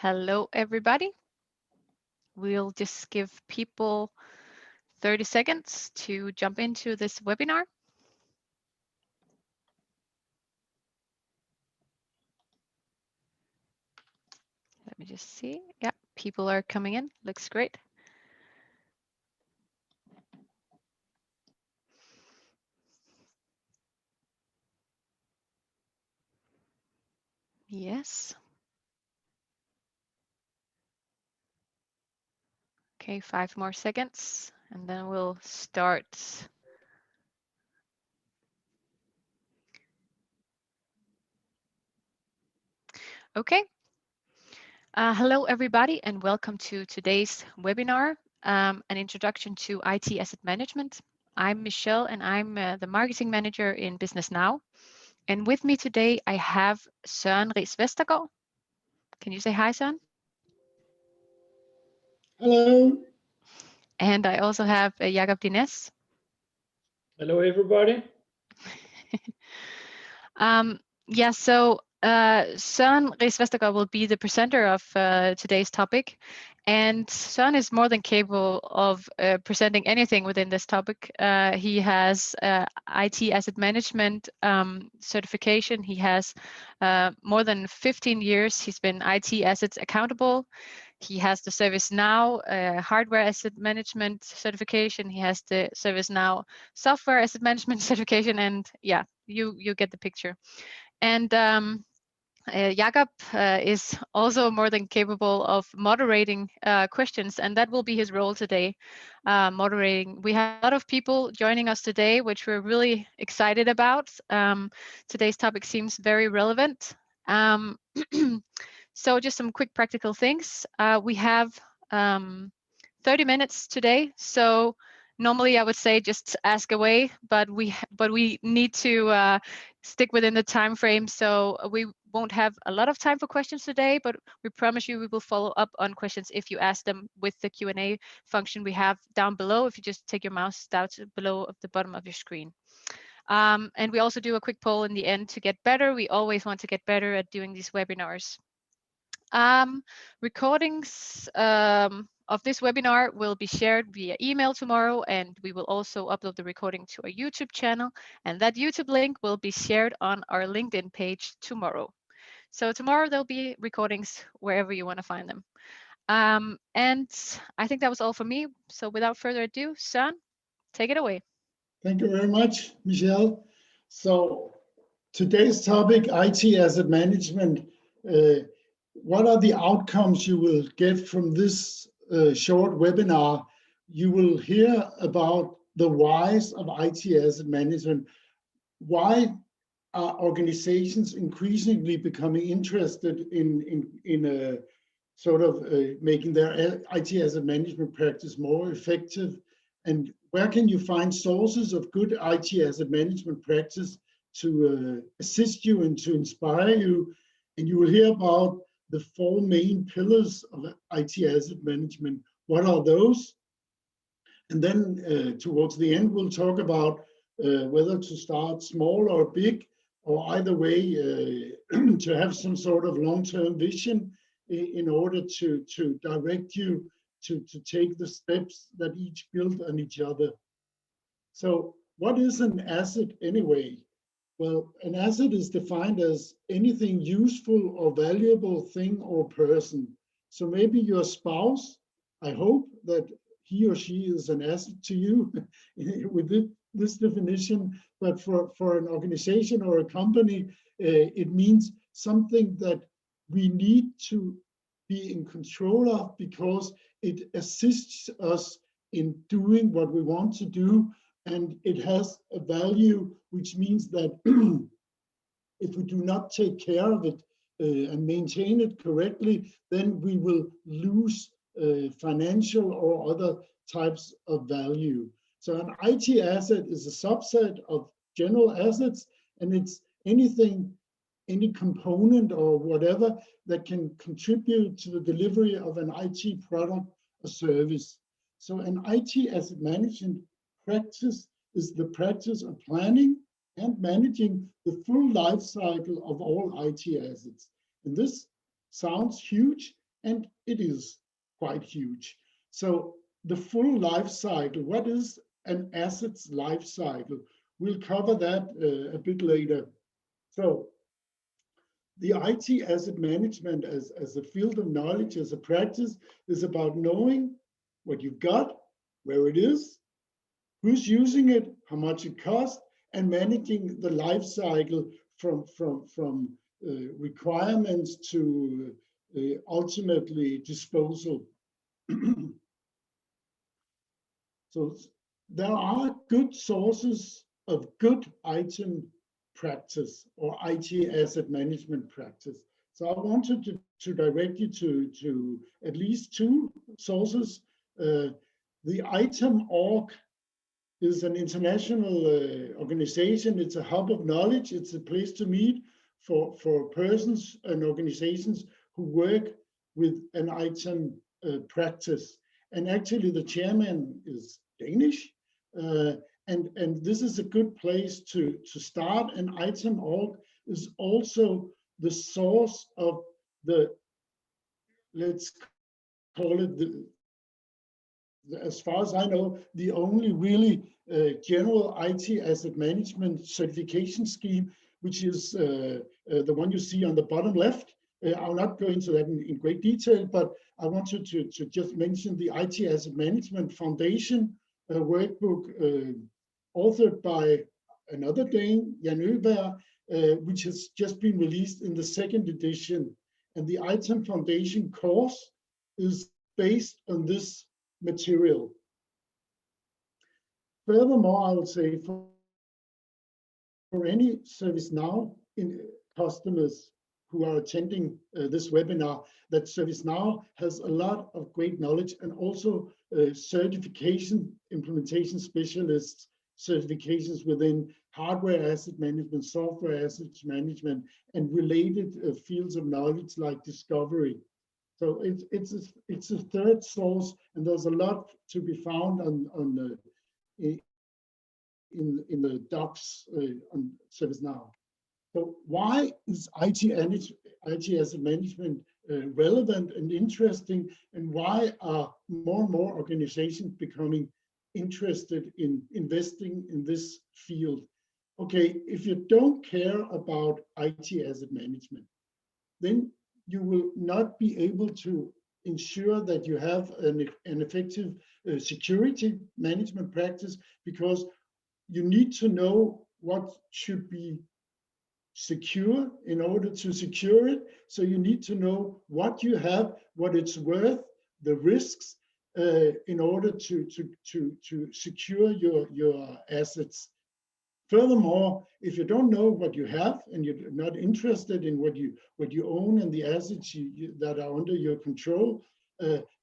Hello, everybody. We'll just give people 30 seconds to jump into this webinar. Let me just see. Yeah, people are coming in. Looks great. Yes. Okay, 5 more seconds, and then we'll start. Okay. Hello, everybody, and welcome to today's webinar, an introduction to IT asset management. I'm Michelle, and I'm the marketing manager in Business Now. And with me today, I have Søren Ries Vestergaard. Can you say hi, Søren? Hello. And I also have Jakob Dines. Hello, everybody. Yeah, so Søren Ries Vestergaard will be the presenter of today's topic. And Søren is more than capable of presenting anything within this topic. He has IT asset management certification. He has more than 15 years. He's been IT assets accountable. He has the ServiceNow hardware asset management certification. He has the ServiceNow software asset management certification. And yeah, you get the picture. And Jakob is also more than capable of moderating questions, and that will be his role today, moderating. We have a lot of people joining us today, which we're really excited about. Today's topic seems very relevant. So just some quick practical things. We have 30 minutes today, so normally I would say just ask away, but we need to stick within the time frame, so we won't have a lot of time for questions today, but we promise you we will follow up on questions if you ask them with the Q&A function we have down below. If you just take your mouse down to below at the bottom of your screen. And we also do a quick poll in the end to get better. We always want to get better at doing these webinars. Recordings of this webinar will be shared via email tomorrow, and we will also upload the recording to our YouTube channel, and that YouTube link will be shared on our LinkedIn page tomorrow. So tomorrow there'll be recordings wherever you want to find them. And I think that was all for me. So without further ado, Søren, take it away. Thank you very much, Michelle. So today's topic, IT asset management. What are the outcomes you will get from this short webinar? You will hear about the whys of IT asset management. Why are organizations increasingly becoming interested in sort of making their IT asset management practice more effective? And where can you find sources of good IT asset management practice to assist you and to inspire you? And you will hear about the 4 main pillars of IT asset management. What are those? And then towards the end, we'll talk about whether to start small or big, or either way, to have some sort of long-term vision in order to direct you to take the steps that each build on each other. So what is an asset anyway? Well, an asset is defined as anything useful or valuable thing or person. So maybe your spouse, I hope that he or she is an asset to you with this definition, but for an organization or a company, it means something that we need to be in control of because it assists us in doing what we want to do, and it has a value, which means that if we do not take care of it and maintain it correctly, then we will lose financial or other types of value. So an IT asset is a subset of general assets, and it's anything, any component or whatever that can contribute to the delivery of an IT product or service. So an IT asset management practice is the practice of planning and managing the full life cycle of all IT assets. And this sounds huge, and it is quite huge. So the full life cycle, what is an asset's life cycle? We'll cover that a bit later. So the IT asset management as a field of knowledge, as a practice, is about knowing what you've got, where it is, who's using it, how much it costs, and managing the life cycle from requirements to ultimately disposal. So there are good sources of good ITAM practice or IT asset management practice. So I wanted to direct you to at least two sources. The ITAM org is an international organization. It's a hub of knowledge. It's a place to meet for persons and organizations who work with an ITAM practice. And actually the chairman is Danish. And this is a good place to start. And ITAM org is also the source of the, let's call it, as far as I know, the only really general IT asset management certification scheme, which is the one you see on the bottom left. I'll not go into that in great detail, but I wanted to just mention the IT Asset Management Foundation workbook authored by another Dane, Jan Øberg, which has just been released in the second edition. And the ITAM Foundation course is based on this material. Furthermore, I would say for any ServiceNow customers who are attending this webinar, that ServiceNow has a lot of great knowledge and also certification, implementation specialists, certifications within hardware asset management, software asset management, and related fields of knowledge like discovery. So it's a third source, and there's a lot to be found in the docs on ServiceNow. So why is IT asset management relevant and interesting, and why are more and more organizations becoming interested in investing in this field? Okay, if you don't care about IT asset management, then you will not be able to ensure that you have an effective security management practice, because you need to know what should be secure in order to secure it. So you need to know what you have, what it's worth, the risks, in order to secure your assets. Furthermore, if you don't know what you have and you're not interested in what you own and the assets that are under your control,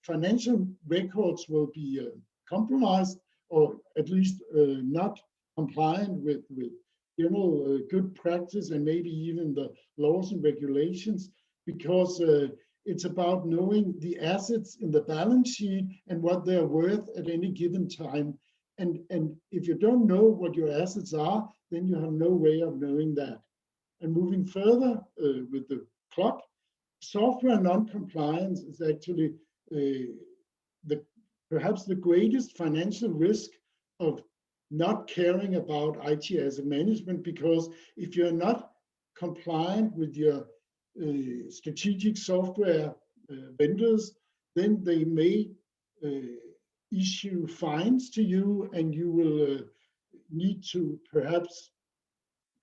financial records will be compromised, or at least not compliant with general good practice and maybe even the laws and regulations, because it's about knowing the assets in the balance sheet and what they're worth at any given time. And if you don't know what your assets are, then you have no way of knowing that. And moving further with the clock, software non-compliance is actually perhaps the greatest financial risk of not caring about IT asset management, because if you're not compliant with your strategic software vendors, then they may issue fines to you, and you will need to perhaps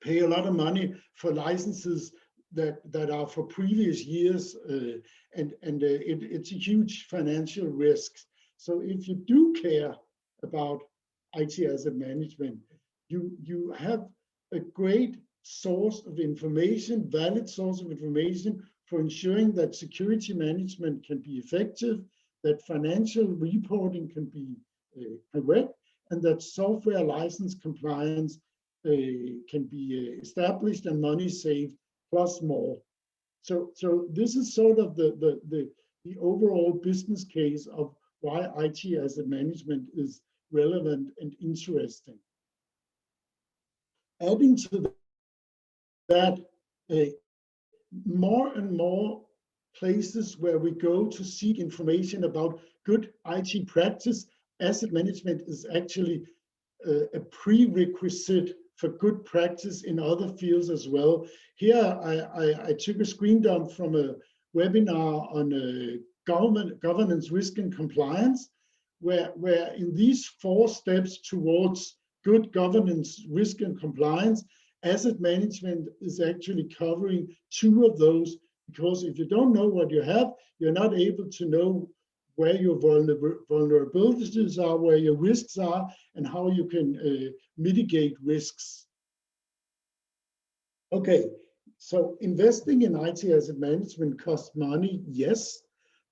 pay a lot of money for licenses that are for previous years, and it's a huge financial risk. So if you do care about IT asset management, you have a great source of information, valid source of information for ensuring that security management can be effective, that financial reporting can be correct, and that software license compliance can be established and money saved, plus more. So this is sort of the overall business case of why IT asset management is relevant and interesting. Adding to that, more and more places where we go to seek information about good IT practice. Asset management is actually a prerequisite for good practice in other fields as well. Here, I took a screen dump from a webinar on governance, risk, and compliance, where in these 4 steps towards good governance, risk, and compliance, asset management is actually covering 2 of those, because if you don't know what you have, you're not able to know where your vulnerabilities are, where your risks are, and how you can mitigate risks. Okay, so investing in IT asset management costs money, yes,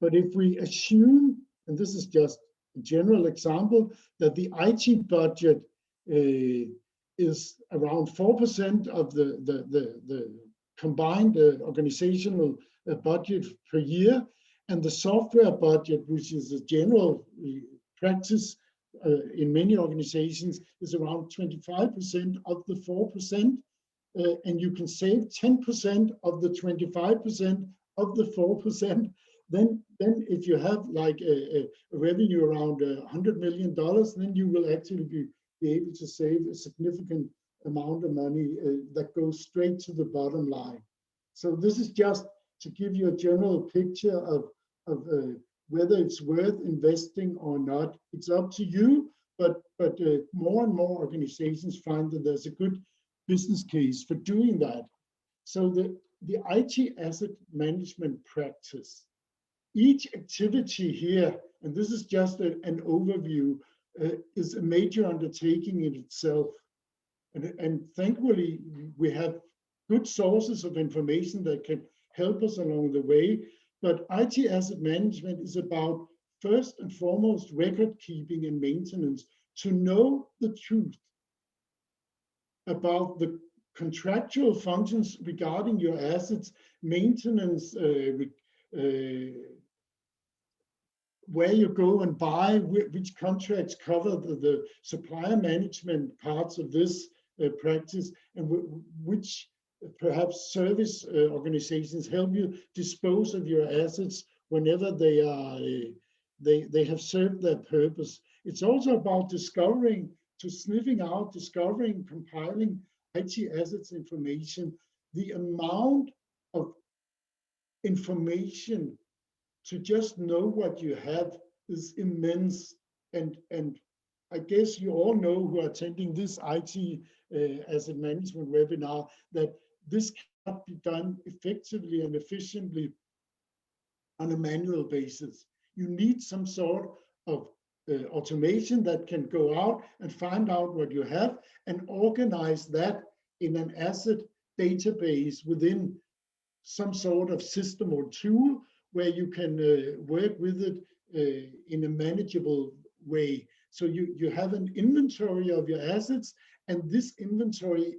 but if we assume, and this is just a general example, that the IT budget is around 4% of the combined organizational budget per year, and the software budget, which is a general practice in many organizations, is around 25% of the 4%, and you can save 10% of the 25% of the 4%. Then if you have like a revenue around $100 million, then you will actually be able to save a significant amount of money that goes straight to the bottom line. So this is just to give you a general picture of whether it's worth investing or not. It's up to you, but more and more organizations find that there's a good business case for doing that. So the IT asset management practice, each activity here, and this is just an overview, is a major undertaking in itself. And thankfully, we have good sources of information that can help us along the way. But IT asset management is about, first and foremost, record keeping and maintenance, to know the truth about the contractual functions regarding your assets, maintenance, where you go and buy, which contracts cover the supplier management parts of this practice, and which perhaps service organizations help you dispose of your assets whenever they have served their purpose. It's also about discovering, compiling IT assets information. The amount of information to just know what you have is immense, and I guess you all know who are attending this IT asset management webinar that this cannot be done effectively and efficiently on a manual basis. You need some sort of automation that can go out and find out what you have and organize that in an asset database within some sort of system or tool where you can work with it in a manageable way. So you have an inventory of your assets, and this inventory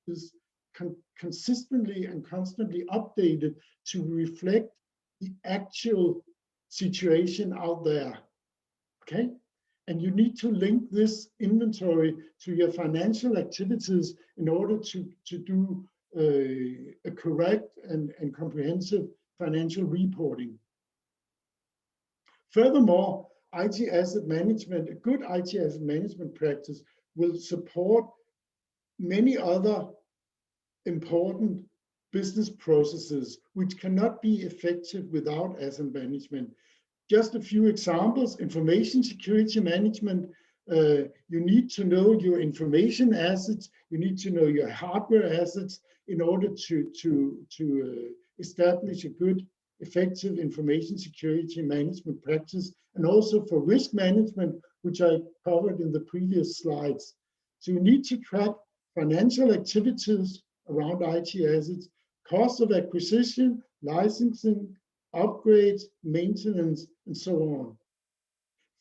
is consistently and constantly updated to reflect the actual situation out there. Okay, and you need to link this inventory to your financial activities in order to do a correct and comprehensive financial reporting. Furthermore, IT asset management, a good IT asset management practice, will support many other important business processes which cannot be effective without asset management. Just a few examples: information security management. You need to know your information assets. You need to know your hardware assets in order to establish a good, effective information security management practice, and also for risk management, which I covered in the previous slides. So you need to track financial activities around IT assets, cost of acquisition, licensing, upgrades, maintenance, and so on.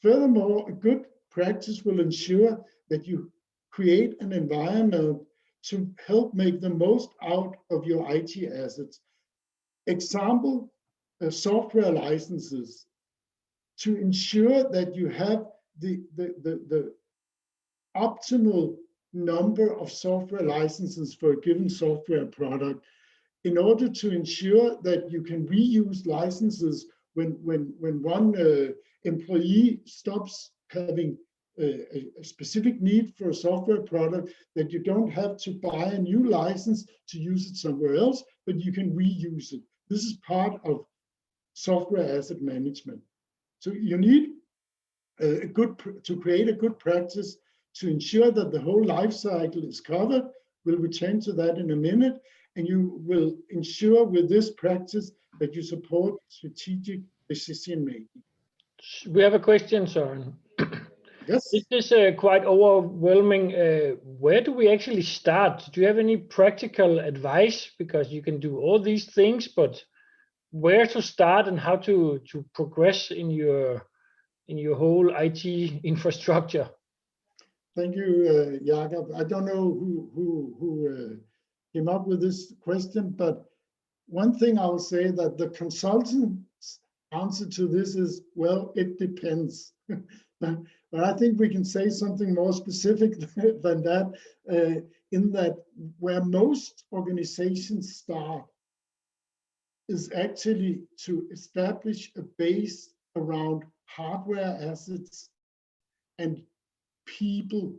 Furthermore, a good practice will ensure that you create an environment to help make the most out of your IT assets. Example, software licenses, to ensure that you have the optimal number of software licenses for a given software product. in order to ensure that you can reuse licenses when one employee stops having a specific need for a software product, that you don't have to buy a new license to use it somewhere else, but you can reuse it. This is part of software asset management. So you need to create a good practice to ensure that the whole life cycle is covered. We'll return to that in a minute. And you will ensure with this practice that you support strategic decision making. We have a question, Søren. Yes. This is quite overwhelming. Where do we actually start? Do you have any practical advice? Because you can do all these things, but where to start and how to progress in your whole IT infrastructure? Thank you, Jakob. I don't know who came up with this question, but one thing I will say that the consultant's answer to this is, well, it depends. But I think we can say something more specific than that, in that where most organizations start is actually to establish a base around hardware assets and people.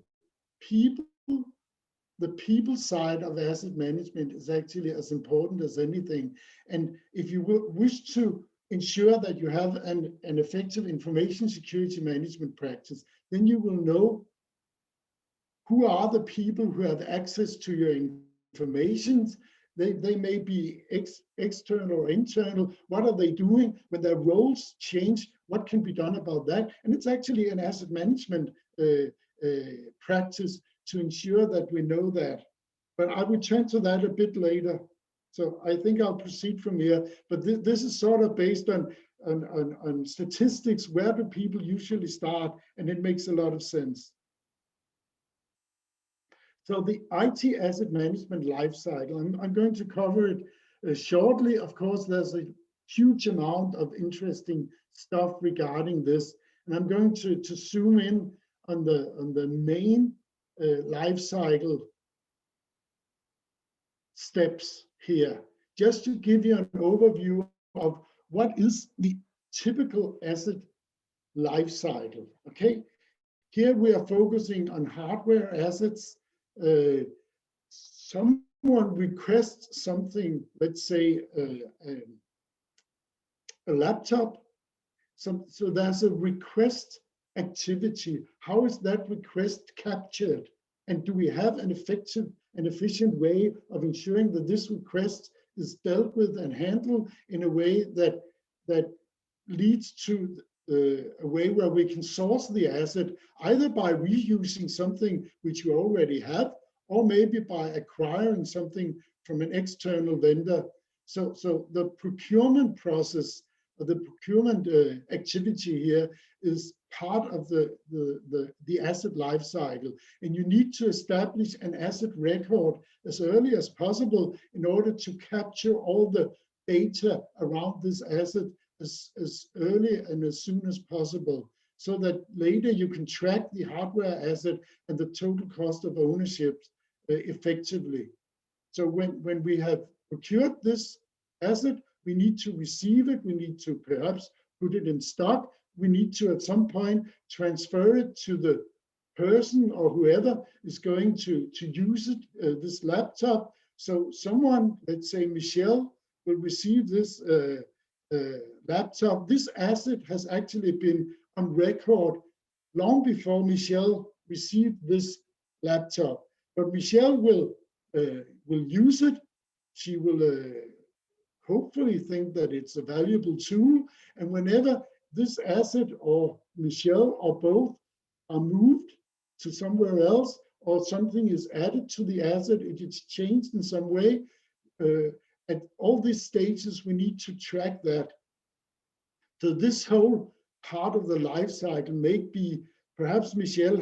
The people side of asset management is actually as important as anything. And if you wish to ensure that you have an effective information security management practice, then you will know who are the people who have access to your information. They may be external or internal. What are they doing when their roles change? What can be done about that? And it's actually an asset management practice to ensure that we know that. But I will turn to that a bit later. So I think I'll proceed from here. But this is sort of based on statistics. Where do people usually start? And it makes a lot of sense. So the IT asset management lifecycle, I'm going to cover it shortly. Of course, there's a huge amount of interesting stuff regarding this. And I'm going to zoom in on the main lifecycle steps here, just to give you an overview of what is the typical asset lifecycle. Okay, here we are focusing on hardware assets. Someone requests something, let's say a laptop. So there's a request activity. How is that request captured? And do we have an effective and efficient way of ensuring that this request is dealt with and handled in a way that leads to a way where we can source the asset, either by reusing something which we already have, or maybe by acquiring something from an external vendor. So the procurement process, or the procurement activity here, is part of the asset life cycle. And you need to establish an asset record as early as possible in order to capture all the data around this asset as early and as soon as possible, so that later you can track the hardware asset and the total cost of ownership effectively. So when we have procured this asset, we need to receive it, we need to perhaps put it in stock, we need to at some point transfer it to the person or whoever is going to use it, this laptop. So someone, let's say Michelle, will receive this laptop. This asset has actually been on record long before Michelle received this laptop. But Michelle will use it. She will hopefully think that it's a valuable tool. And whenever this asset, or Michelle, or both, are moved to somewhere else, or something is added to the asset, if it's changed in some way, at all these stages, we need to track that. So this whole part of the life cycle may be, perhaps Michelle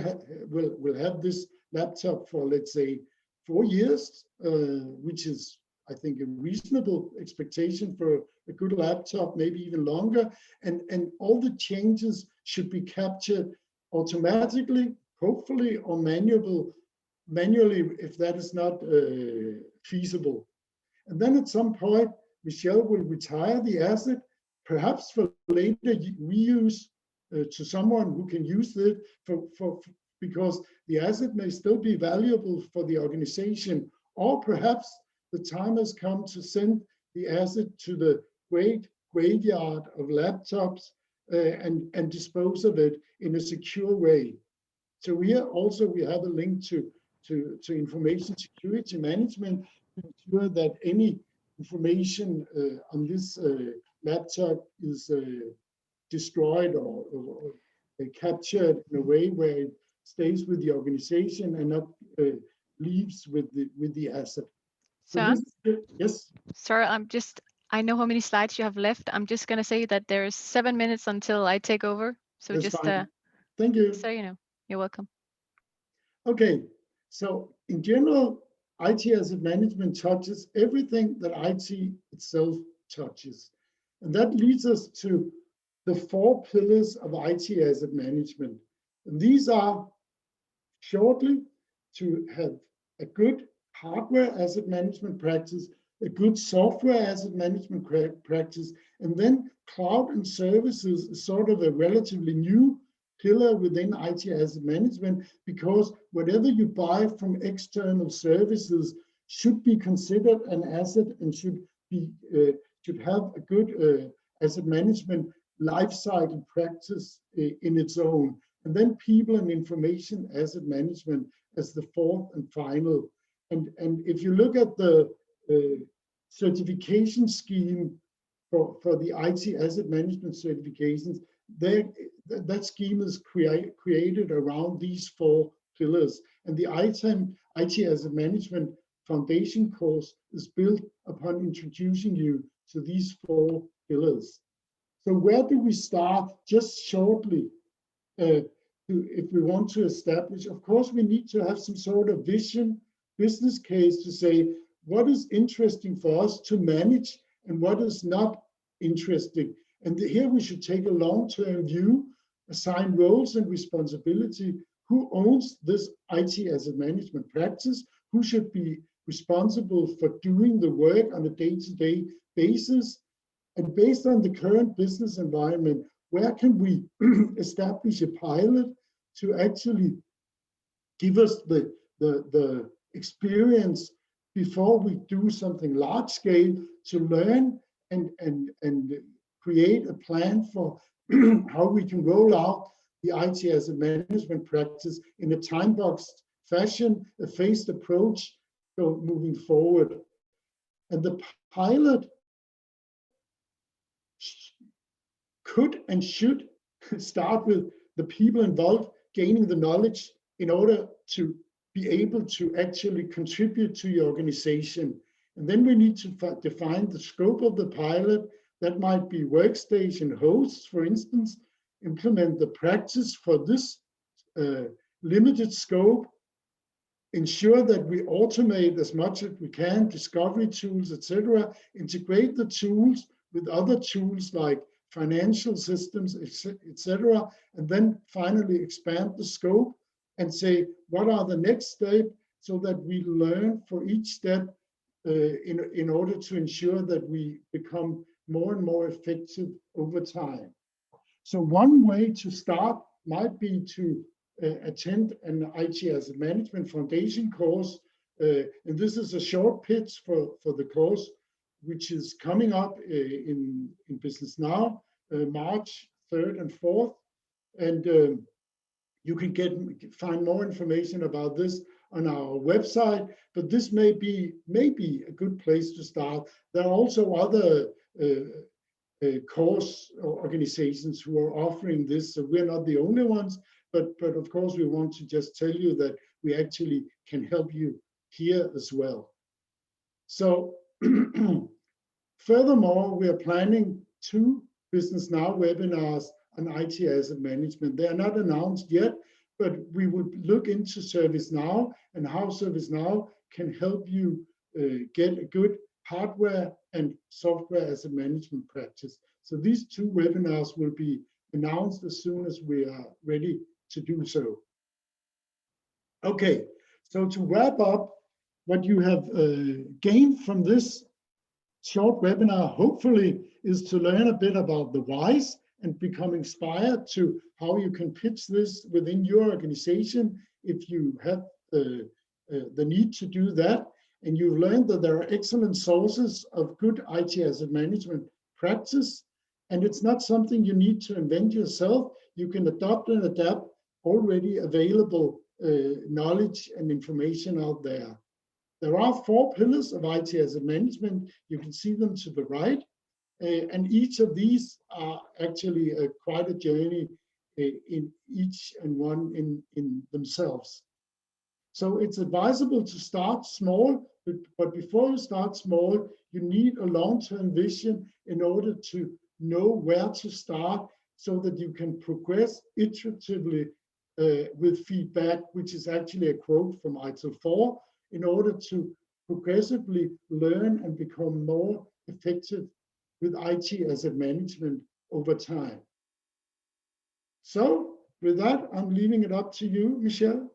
will have this laptop for, let's say, 4 years, which is, I think, a reasonable expectation for a good laptop, maybe even longer. And all the changes should be captured automatically, hopefully, or manually, if that is not feasible. And then at some point, Michelle will retire the asset, perhaps for later reuse to someone who can use it because the asset may still be valuable for the organization, or perhaps the time has come to send the asset to the great graveyard of laptops and dispose of it in a secure way. So here also we have a link to information security management to ensure that any information on this laptop is destroyed or captured in a way where it stays with the organization and not leaves with the asset. So yes. Sorry, I know how many slides you have left. I'm just gonna say that there's 7 minutes until I take over. So That's just fine. Thank you. so you know, you're welcome. Okay, so in general, IT asset management touches everything that IT itself touches. And that leads us to the 4 pillars of IT asset management. And these are shortly to have a good hardware asset management practice, a good software asset management practice, and then cloud and services is sort of a relatively new pillar within IT asset management, because whatever you buy from external services should be considered an asset and should have a good asset management lifecycle practice in its own. And then people and information asset management as the 4th and final. And if you look at the certification scheme for the IT asset management certifications, that scheme is created around these 4 pillars. And the ITAM, IT Asset Management Foundation course is built upon introducing you to these 4 pillars. So where do we start? Just shortly, if we want to establish, of course, we need to have some sort of vision, business case to say what is interesting for us to manage and what is not interesting. And here we should take a long-term view, assign roles and responsibility. Who owns this IT asset management practice? Who should be responsible for doing the work on a day-to-day basis? And based on the current business environment, where can we establish a pilot to actually give us the experience before we do something large scale, to learn and create a plan for how we can roll out the IT asset management practice in a time-boxed fashion, a phased approach moving forward. And the pilot could and should start with the people involved gaining the knowledge in order to be able to actually contribute to your organization. And then we need to define the scope of the pilot. That might be workstation hosts, for instance, implement the practice for this limited scope, ensure that we automate as much as we can, discovery tools, etc., integrate the tools with other tools like financial systems, etc., and then finally expand the scope and say, what are the next steps, so that we learn for each step in order to ensure that we become more and more effective over time. So one way to start might be to attend an IT Asset Management Foundation course. And this is a short pitch for the course, which is coming up in Business Now, March 3rd and 4th. And you can find more information about this on our website, but this may be a good place to start. There are also other course organizations who are offering this, so we're not the only ones, but of course we want to just tell you that we actually can help you here as well. So furthermore, we are planning 2 Business Now webinars on IT asset management. They are not announced yet, but we would look into ServiceNow and how ServiceNow can help you get a good hardware and software asset management practice. So these 2 webinars will be announced as soon as we are ready to do so. Okay, so to wrap up, what you have gained from this short webinar hopefully is to learn a bit about the whys and become inspired to how you can pitch this within your organization if you have the need to do that. And you've learned that there are excellent sources of good IT asset management practice. And it's not something you need to invent yourself. You can adopt and adapt already available knowledge and information out there. There are 4 pillars of IT asset management. You can see them to the right. And each of these are actually quite a journey in each and one in themselves. So it's advisable to start small, but before you start small, you need a long-term vision in order to know where to start so that you can progress iteratively with feedback, which is actually a quote from ITIL 4, in order to progressively learn and become more effective with IT asset management over time. So with that, I'm leaving it up to you, Michelle.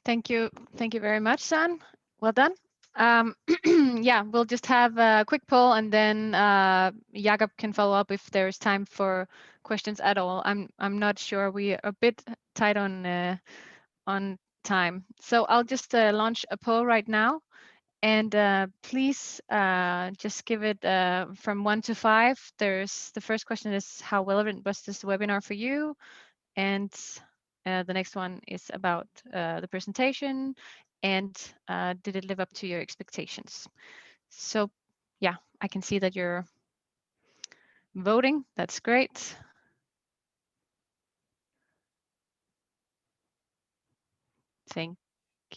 Thank you very much, Søren. Well done. Yeah, we'll just have a quick poll, and then Jakob can follow up if there's time for questions at all. I'm not sure. We are a bit tight on time, so I'll just launch a poll right now, and please just give it from 1 to 5. The first question is, how relevant was this webinar for you? And the next one is about the presentation, and did it live up to your expectations? So yeah, I can see that you're voting. That's great. Thank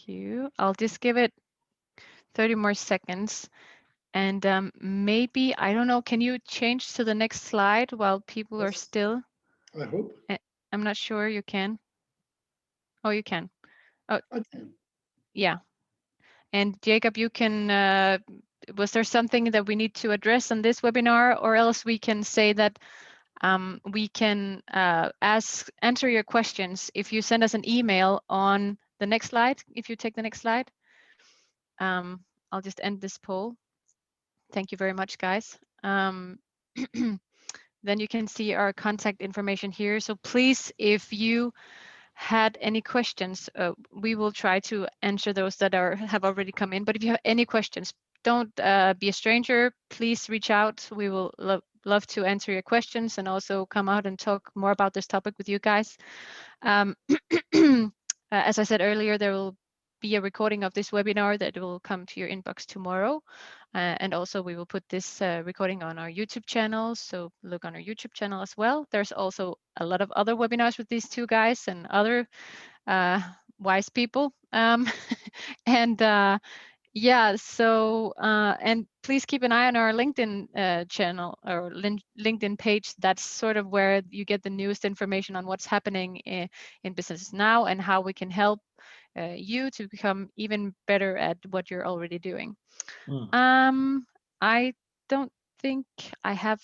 you. I'll just give it 30 more seconds. And maybe, I don't know, can you change to the next slide while people are still? I hope. I'm not sure you can. Oh, you can. Oh, I can. Yeah. And Jacob, you can, was there something that we need to address on this webinar, or else we can say that we can answer your questions if you send us an email on the next slide. If you take the next slide, I'll just end this poll. Thank you very much, guys. Then you can see our contact information here. So please, if you had any questions, we will try to answer those that have already come in. But if you have any questions, don't be a stranger. Please reach out. We will love to answer your questions and also come out and talk more about this topic with you guys. As I said earlier, there will be a recording of this webinar that will come to your inbox tomorrow. And also we will put this recording on our YouTube channel. So look on our YouTube channel as well. There's also a lot of other webinars with these two guys and other wise people. And yeah, so and please keep an eye on our LinkedIn channel or LinkedIn page. That's sort of where you get the newest information on what's happening in business now and how we can help you to become even better at what you're already doing. I don't think I have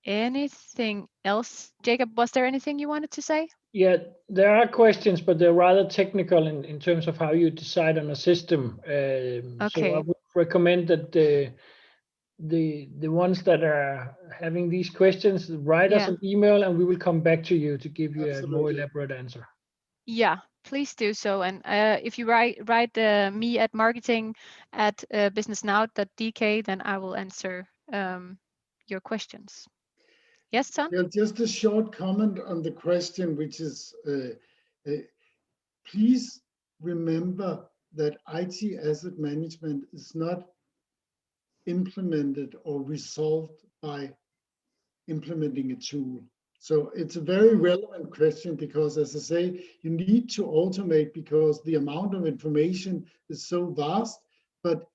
anything else. Jacob, was there anything you wanted to say? Yeah, there are questions, but they're rather technical in terms of how you decide on a system. Okay. So I would recommend that the ones that are having these questions, write us an email and we will come back to you to give you a more elaborate answer. Yeah, please do so. And if you write me at marketing@businessnow.dk, then I will answer your questions. Yes, Søren? Yeah, just a short comment on the question, which is, please remember that IT asset management is not implemented or resolved by implementing a tool. So it's a very relevant question because, as I say, you need to automate because the amount of information is so vast, but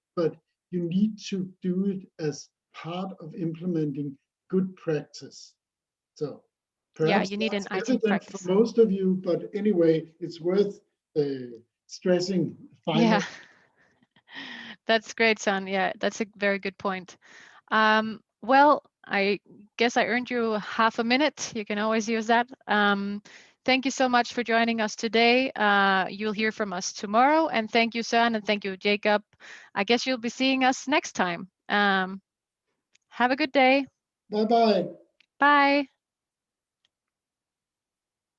you need to do it as part of implementing good practice. So perhaps you need an IT practice for most of you, but anyway, it's worth stressing. Finally. Yeah, that's great, Søren. Yeah, that's a very good point. Well, I guess I earned you half a minute. You can always use that. Thank you so much for joining us today. You'll hear from us tomorrow. And thank you, Søren, and thank you, Jacob. I guess you'll be seeing us next time. Have a good day. Bye-bye. Bye.